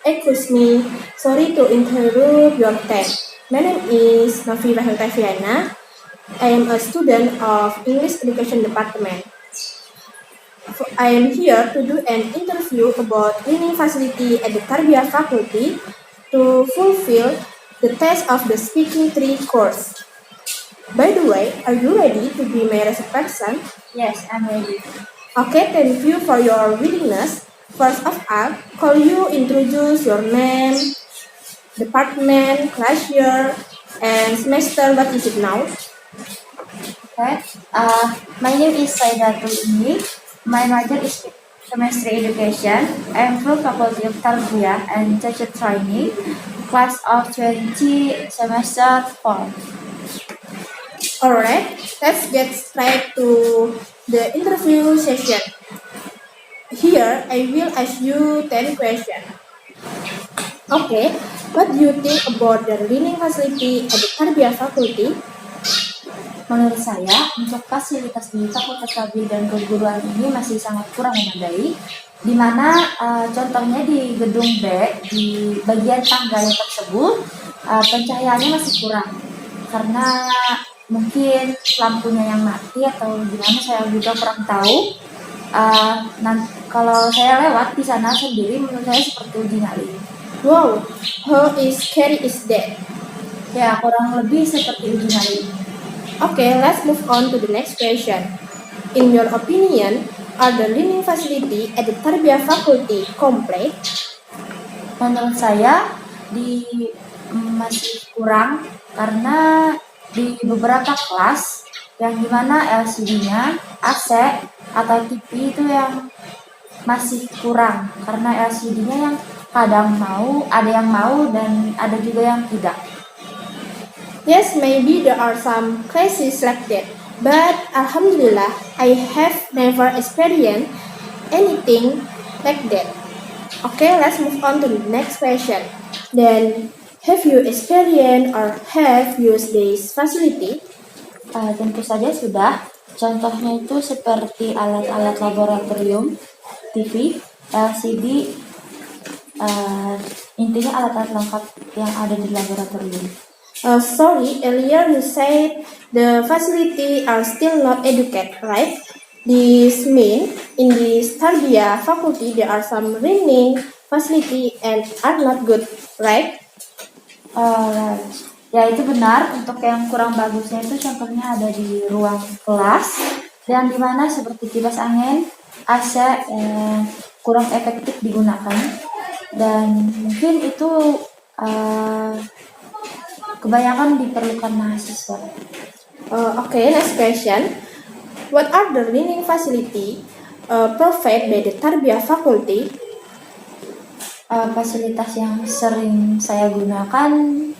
Excuse me, sorry to interrupt your test. My name is Novi Rahutaviana. I am a student of English Education Department. I am here to do an interview about learning facility at the Tarbiyah faculty to fulfill the test of the Speaking 3 course. By the way, are you ready to be my research person? Yes, I'm ready. Okay, thank you for your willingness. First of all, could you introduce your name, department, class year, and semester? What is it now? Okay. My name is Saidatul Indi. My major is chemistry education. I am from Faculty of Tarbiyah and Teacher Training, class of 20 semester 4. Alright, let's get straight to the interview session. Here, I will ask you 10 questions. Okay, what do you think about the learning facility at the Tarbiyah faculty? Menurut saya, untuk fasilitas di Fakultas Tarbiyah dan Keguruan ini masih sangat kurang memadai, di mana contohnya di gedung B, di bagian tangganya tersebut, pencahayaannya masih kurang. Karena mungkin lampunya yang mati atau gimana saya juga kurang tahu. Kalau saya lewat di sana sendiri, menurut saya seperti uji nyali. Wow, how is scary is that? Ya, kurang lebih seperti uji nyali. Okay, let's move on to the next question. In your opinion, are the learning facility at the Tarbiyah faculty complete? Menurut saya masih kurang karena di beberapa kelas yang dimana LCD-nya, AC atau TV itu yang masih kurang karena LCD-nya yang kadang ada yang mau dan ada juga yang tidak. Yes, maybe there are some classes like that, but Alhamdulillah, I have never experienced anything like that. Okay, let's move on to the next question. Then, have you experienced or have used this facility? Tentu saja sudah. Contohnya itu seperti alat-alat laboratorium, TV, LCD, intinya alat-alat lengkap yang ada di laboratorium. Sorry, earlier you said the facility are still not adequate, right? This means in this Tarbiyah faculty there are some learning facility and are not good, right? Right. Ya itu benar, untuk yang kurang bagusnya itu contohnya ada di ruang kelas yang dimana seperti kipas angin, AC kurang efektif digunakan dan mungkin itu kebanyakan diperlukan mahasiswa. Okay, next question. What are the learning facility provided by the Tarbiyah faculty? Fasilitas yang sering saya gunakan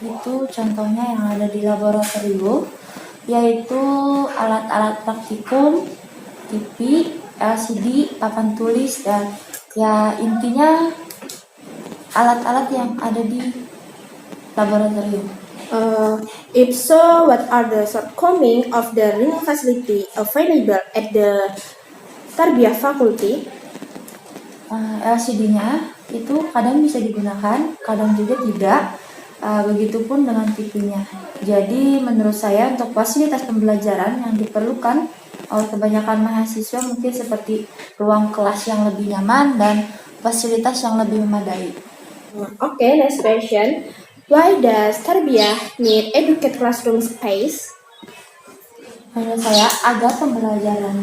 itu contohnya yang ada di laboratorium, yaitu alat-alat praktikum, TV, LCD, papan tulis, dan ya intinya alat-alat yang ada di laboratorium. If so, what are the shortcomings of the learning facility available at the Tarbiyah faculty? LCD-nya itu kadang bisa digunakan, kadang juga tidak. Begitupun dengan TV-nya. Jadi menurut saya untuk fasilitas pembelajaran yang diperlukan oleh kebanyakan mahasiswa mungkin seperti ruang kelas yang lebih nyaman dan fasilitas yang lebih memadai. Okay, next question. Why does Tarbiyah need adequate classroom space? Menurut saya agar pembelajaran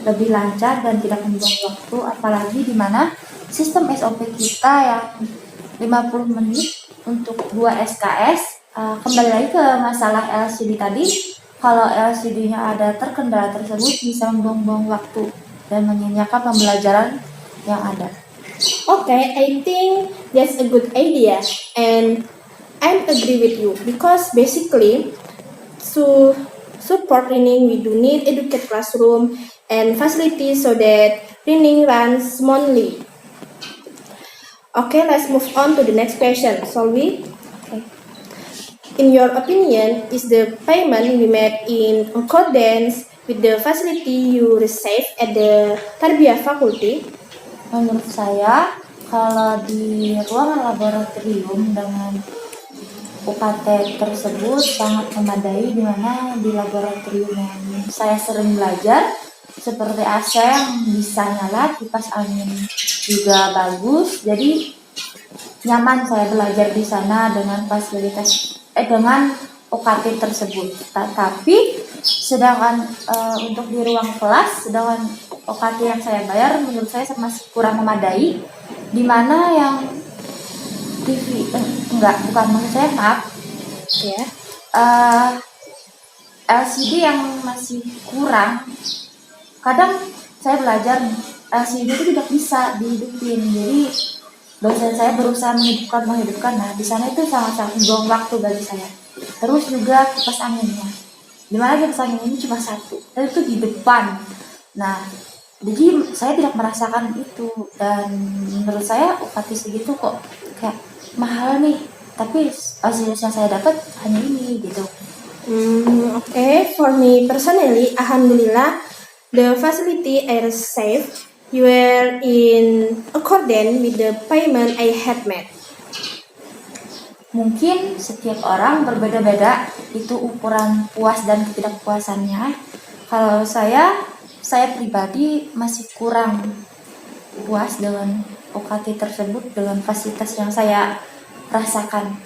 lebih lancar dan tidak membuang waktu, apalagi di mana sistem SOP kita yang 50 menit untuk 2 SKS. Kembali lagi ke masalah LCD tadi, kalau LCD-nya ada terkendala tersebut bisa membuang-buang waktu dan menyanyiakan pembelajaran yang ada. Okay, I think that's a good idea and I agree with you because basically to support learning we do need adequate classroom and facilities so that learning runs smoothly. Okay, let's move on to the next question, shall we? Okay. In your opinion, is the payment we made in accordance with the facility you receive at the Tarbiyah faculty? Menurut saya, Kalau di ruangan laboratorium dengan UKT tersebut sangat memadai, di mana di laboratorium yang saya sering belajar seperti AC yang bisa nyala, kipas angin juga bagus, jadi nyaman saya belajar di sana dengan fasilitas dengan UKT tersebut. Tapi sedangkan untuk di ruang kelas, sedangkan UKT yang saya bayar menurut saya masih kurang memadai, di mana yang TV bukan maksud saya, maaf Ya. LCD yang masih kurang. Kadang saya belajar LCD itu tidak bisa dihidupin, jadi dosen saya berusaha menghidupkan. Nah, di sana itu sangat-sangat buang waktu bagi saya. Terus juga kipas anginnya, dimana kipas angin ini cuma satu, dan itu di depan. Nah, jadi saya tidak merasakan itu, dan menurut saya UKT segitu kok kayak mahal nih, tapi hasil yang saya dapat hanya ini gitu. Okay, for me personally, alhamdulillah, the facility are safe. You are in accordance with the payment I had made. Mungkin setiap orang berbeda-beda itu ukuran puas dan ketidakpuasannya. Kalau saya pribadi masih kurang puas dengan UKT tersebut, dengan fasilitas yang saya rasakan.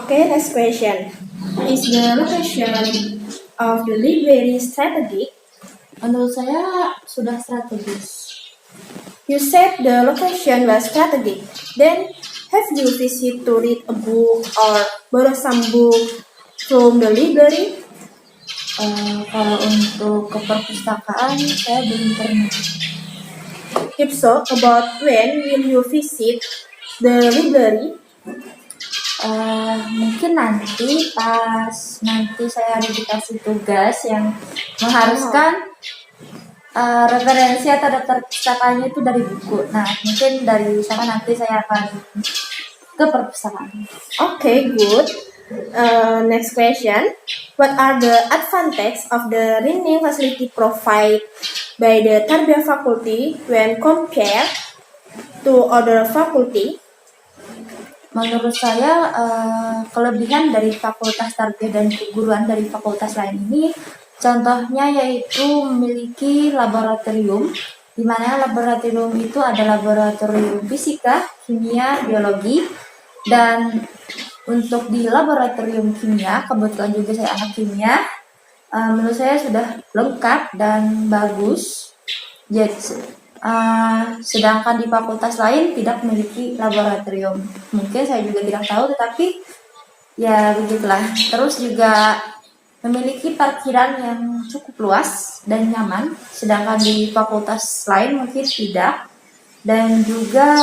Okay, next question. Is the location of the library strategic? Menurut saya sudah strategis. You said the location was strategic. Then, have you visited to read a book or borrow some book from the library? Kalau untuk ke perpustakaan saya belum pernah. If so, about when will you visit the library? Mungkin nanti saya ada dikasih tugas yang mengharuskan referensi atau daftar pustakaannya itu dari buku. Nah, mungkin dari sana nanti saya akan ke perpustakaan. Okay, good. Next question. What are the advantages of the reading facility provided by the Tarbiyah faculty when compared to other faculty? Menurut saya kelebihan dari fakultas tarbiyah dan keguruan dari fakultas lain ini, contohnya yaitu memiliki laboratorium, di mana laboratorium itu ada laboratorium fisika, kimia, biologi, dan untuk di laboratorium kimia, kebetulan juga saya anak kimia, menurut saya sudah lengkap dan bagus. Jadi, sedangkan di fakultas lain tidak memiliki laboratorium. Mungkin saya juga tidak tahu, tetapi ya begitulah. Terus juga memiliki parkiran yang cukup luas dan nyaman, sedangkan di fakultas lain mungkin tidak. Dan juga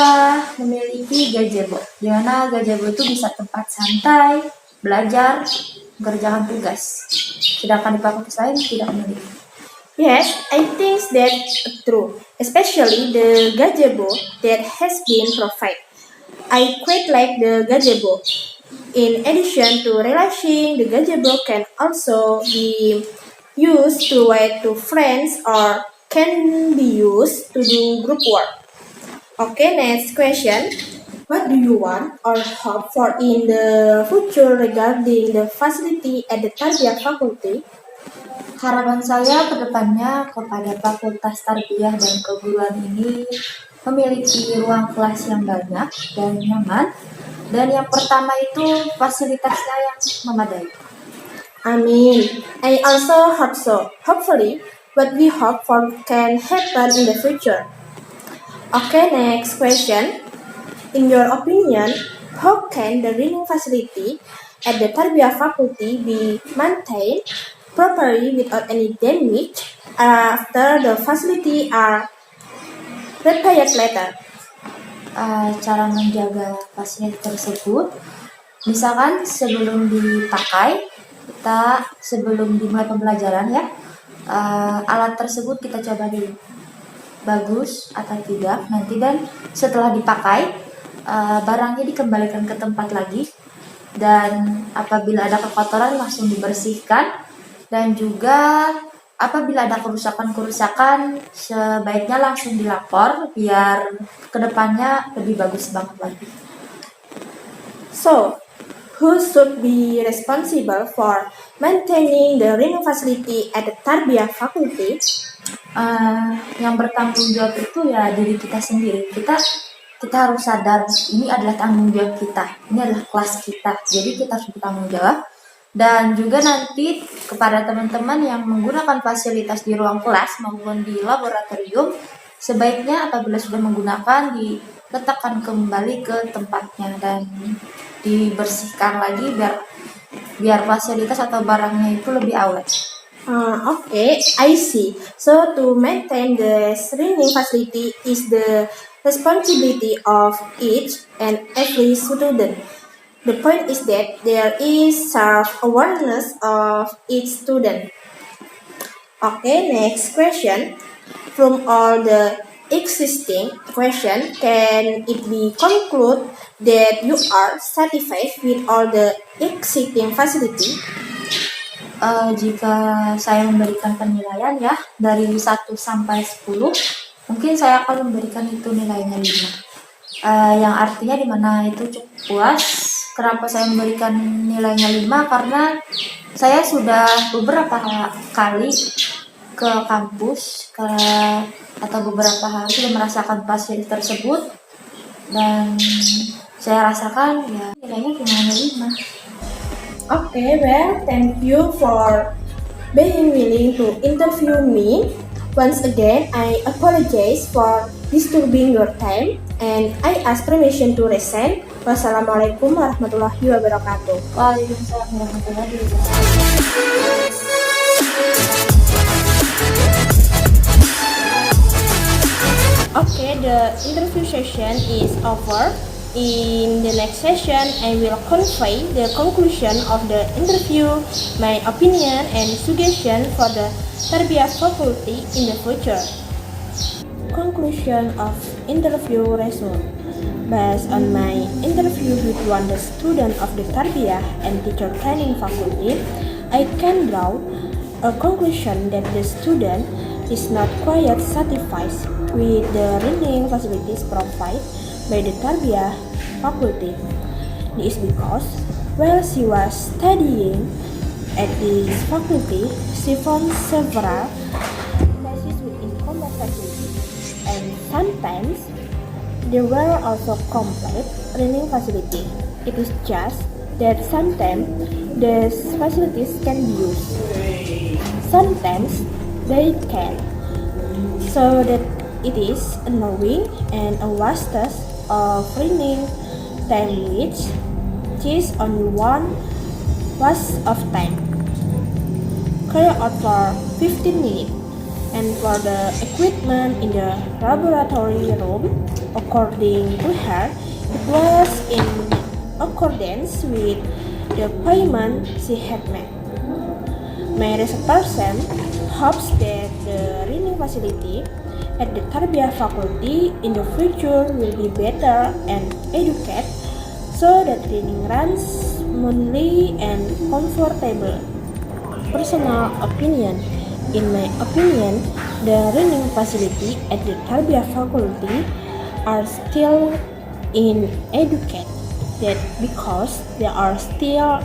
memiliki gazebo, di mana gazebo itu bisa tempat santai, belajar, mengerjakan tugas. Sedangkan di fakultas lain tidak memiliki. Yes, I think that's true, especially the gazebo that has been provided. I quite like the gazebo. In addition to relaxing, the gazebo can also be used to write to friends or can be used to do group work. Okay, next question. What do you want or hope for in the future regarding the facility at the Tarbiyah faculty? Harapan saya ke depannya kepada Fakultas Tarbiyah dan Keguruan ini memiliki ruang kelas yang banyak dan nyaman. Dan yang pertama itu fasilitasnya yang memadai. Amin. I also hope so. Hopefully, what we hope for can happen in the future. Okay, next question. In your opinion, how can the reading facility at the Tarbiyah faculty be maintained properly without any damage after the facility are repaired later? Cara menjaga fasilitas tersebut, misalkan sebelum dipakai, sebelum dimulai pembelajaran ya, alat tersebut kita coba dulu bagus atau tidak nanti, dan setelah dipakai barangnya dikembalikan ke tempat lagi, dan apabila ada kekotoran langsung dibersihkan. Dan juga Apabila ada kerusakan-kerusakan, sebaiknya langsung dilapor biar kedepannya lebih bagus banget lagi. So, who should be responsible for maintaining the learning facility at the Tarbiyah faculty? Yang bertanggung jawab itu ya diri kita sendiri. Kita harus sadar ini adalah tanggung jawab kita, ini adalah kelas kita, jadi kita harus bertanggung jawab. Dan juga nanti kepada teman-teman yang menggunakan fasilitas di ruang kelas maupun di laboratorium, sebaiknya apabila sudah menggunakan diletakkan kembali ke tempatnya dan dibersihkan lagi biar fasilitas atau barangnya itu lebih awet. Okay, I see. So to maintain the learning facility is the responsibility of each and every student. The point is that there is self-awareness of each student. Okay, next question. From all the existing question, can it be concluded that you are satisfied with all the existing facility? Jika saya memberikan penilaian ya dari 1 sampai 10, mungkin saya akan memberikan itu nilainya 5. Yang artinya dimana itu cukup puas. Kenapa saya memberikan nilainya 5? Karena saya sudah beberapa kali ke kampus atau beberapa hari sudah merasakan pasien tersebut dan saya rasakan ya nilainya cuma 5. Okay, well, thank you for being willing to interview me. Once again, I apologize for disturbing your time and I ask permission to resign. Wassalamualaikum warahmatullahi wabarakatuh. Waalaikumsalam warahmatullahi wabarakatuh. Okay, the interview session is over. In the next session, I will convey the conclusion of the interview, my opinion and suggestion for the Tarbiyah faculty in the future. Conclusion of interview result. Based on my interview with one of the student of the Tarbiyah and teacher training faculty, I can draw a conclusion that the student is not quite satisfied with the learning facilities provided by the Tarbiyah faculty. This is because while she was studying at this faculty, she found several classes with incomplete facilities, and sometimes there were also complete learning facilities. It is just that sometimes these facilities can be used, sometimes they can. So that it is annoying and a waste of learning time which is only one waste of time. Carry out for 15 minutes, and for the equipment in the laboratory room, according to her, it was in accordance with the payment she had made. My research person hopes that the learning facility at the Tarbiyah faculty in the future will be better and educated so that learning runs smoothly and comfortable. Personal opinion. In my opinion, the learning facility at the Tarbiyah faculty are still inadequate. That because there are still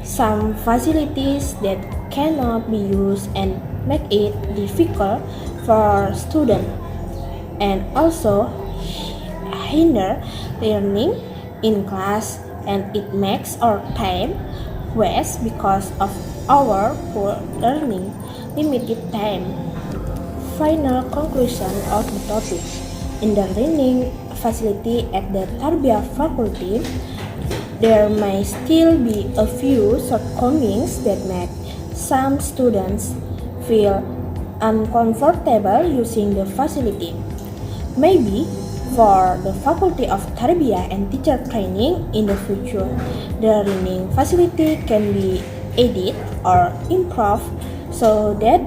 some facilities that cannot be used and make it difficult for students, and also hinder learning in class, and it makes our time waste because of our poor learning limited time. Final conclusion of the topic. In the learning facility at the Tarbiyah faculty, there may still be a few shortcomings that make some students feel uncomfortable using the facility. Maybe for the Faculty of Tarbiyah and Teacher Training in the future, the learning facility can be added or improved so that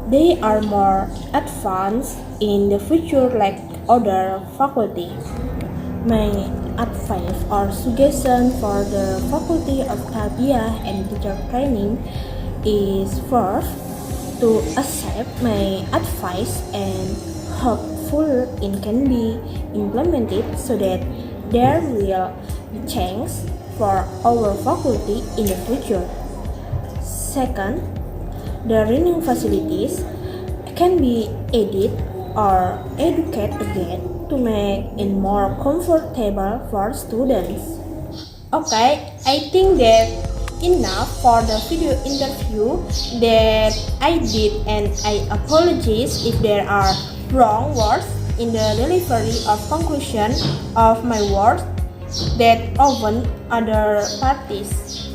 they are more advanced in the future like other faculty. My advice or suggestion for the Faculty of Tarbiyah and Teacher Training is first, to accept my advice and hopeful it can be implemented so that there will be change for our faculty in the future. Second, the learning facilities can be added or educate again to make it more comfortable for students. Okay, I think that enough for the video interview that I did, and I apologize if there are wrong words in the delivery of conclusion of my words that offend other parties.